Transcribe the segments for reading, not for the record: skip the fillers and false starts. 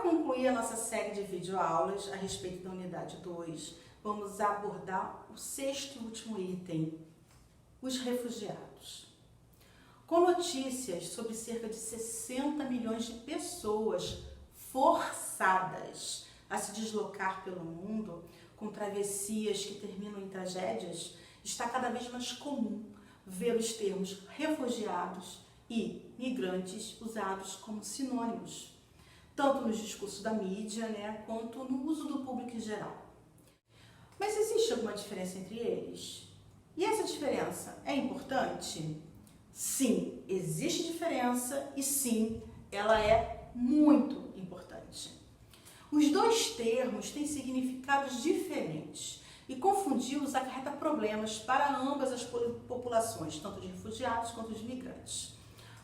Para concluir a nossa série de videoaulas a respeito da unidade 2, vamos abordar o sexto e último item, os refugiados. Com notícias sobre cerca de 60 milhões de pessoas forçadas a se deslocar pelo mundo, com travessias que terminam em tragédias, está cada vez mais comum ver os termos refugiados e migrantes usados como sinônimos, tanto nos discursos da mídia, quanto no uso do público em geral. Mas existe alguma diferença entre eles? E essa diferença é importante? Sim, existe diferença e sim, ela é muito importante. Os dois termos têm significados diferentes e confundi-los acarreta problemas para ambas as populações, tanto de refugiados quanto de migrantes.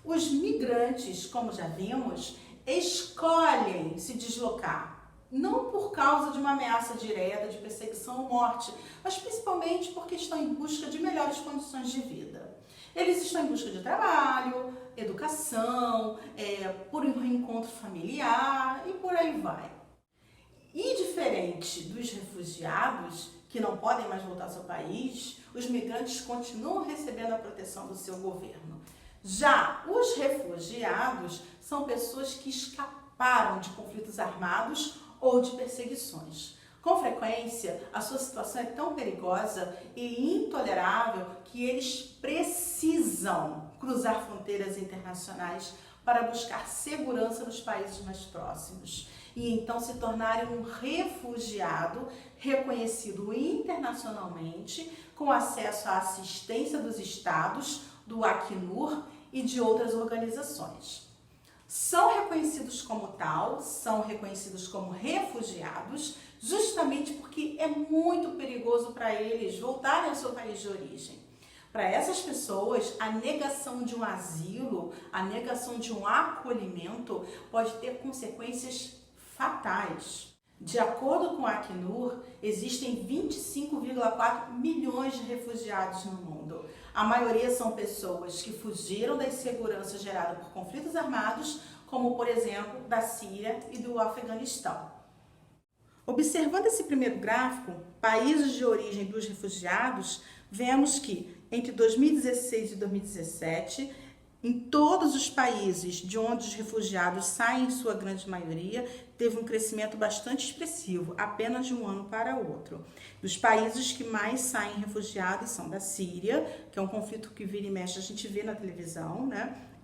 Os migrantes, como já vimos, escolhem se deslocar, não por causa de uma ameaça direta de perseguição ou morte, mas principalmente porque estão em busca de melhores condições de vida. Eles estão em busca de trabalho, educação, por um reencontro familiar e por aí vai. E diferente dos refugiados, que não podem mais voltar ao seu país, os migrantes continuam recebendo a proteção do seu governo. Já os refugiados são pessoas que escaparam de conflitos armados ou de perseguições. Com frequência, a sua situação é tão perigosa e intolerável que eles precisam cruzar fronteiras internacionais para buscar segurança nos países mais próximos e então se tornarem um refugiado reconhecido internacionalmente, com acesso à assistência dos estados, do Acnur e de outras organizações. São reconhecidos como tal, são reconhecidos como refugiados, justamente porque é muito perigoso para eles voltarem ao seu país de origem. Para essas pessoas, a negação de um asilo, a negação de um acolhimento pode ter consequências fatais. De acordo com a Acnur, existem 25,4 milhões de refugiados no mundo. A maioria são pessoas que fugiram da insegurança gerada por conflitos armados, como por exemplo da Síria e do Afeganistão. Observando esse primeiro gráfico, países de origem dos refugiados, vemos que entre 2016 e 2017, em todos os países de onde os refugiados saem, em sua grande maioria, teve um crescimento bastante expressivo, apenas de um ano para o outro. Dos países que mais saem refugiados são da Síria, que é um conflito que vira e mexe, a gente vê na televisão,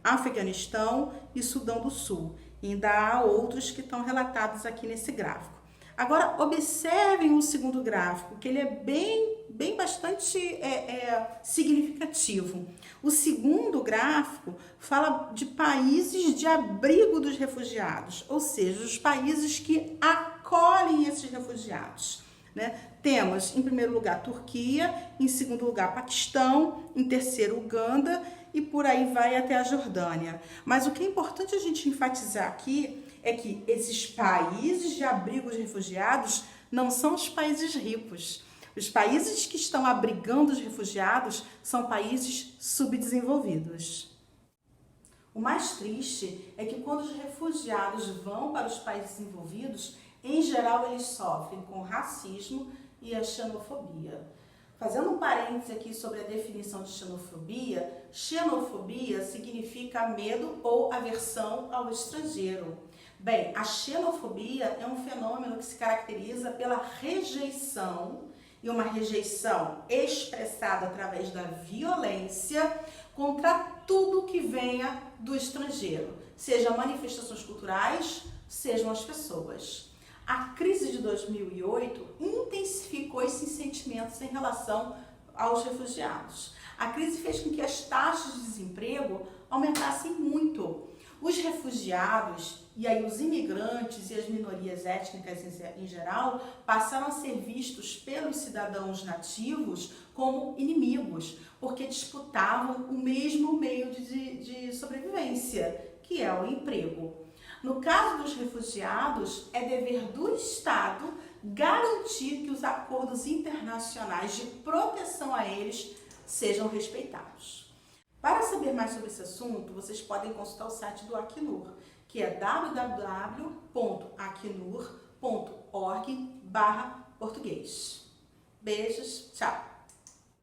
Afeganistão e Sudão do Sul. E ainda há outros que estão relatados aqui nesse gráfico. Agora, observem o segundo gráfico, que ele é bastante significativo. O segundo gráfico fala de países de abrigo dos refugiados, ou seja, os países que acolhem esses refugiados. Temos, em primeiro lugar, Turquia, em segundo lugar, Paquistão, em terceiro, Uganda e por aí vai até a Jordânia. Mas o que é importante a gente enfatizar aqui é que esses países de abrigo de refugiados não são os países ricos. Os países que estão abrigando os refugiados são países subdesenvolvidos. O mais triste é que quando os refugiados vão para os países desenvolvidos, em geral eles sofrem com o racismo e a xenofobia. Fazendo um parêntese aqui sobre a definição de xenofobia, xenofobia significa medo ou aversão ao estrangeiro. Bem, a xenofobia é um fenômeno que se caracteriza pela rejeição, e uma rejeição expressada através da violência contra tudo que venha do estrangeiro, sejam manifestações culturais, sejam as pessoas. A crise de 2008 intensificou esses sentimentos em relação aos refugiados. A crise fez com que as taxas de desemprego aumentassem muito. Os refugiados, e aí os imigrantes e as minorias étnicas em geral, passaram a ser vistos pelos cidadãos nativos como inimigos, porque disputavam o mesmo meio de sobrevivência, que é o emprego. No caso dos refugiados, é dever do Estado garantir que os acordos internacionais de proteção a eles sejam respeitados. Para saber mais sobre esse assunto, vocês podem consultar o site do Acnur, que é www.acnur.org/português. Beijos, tchau!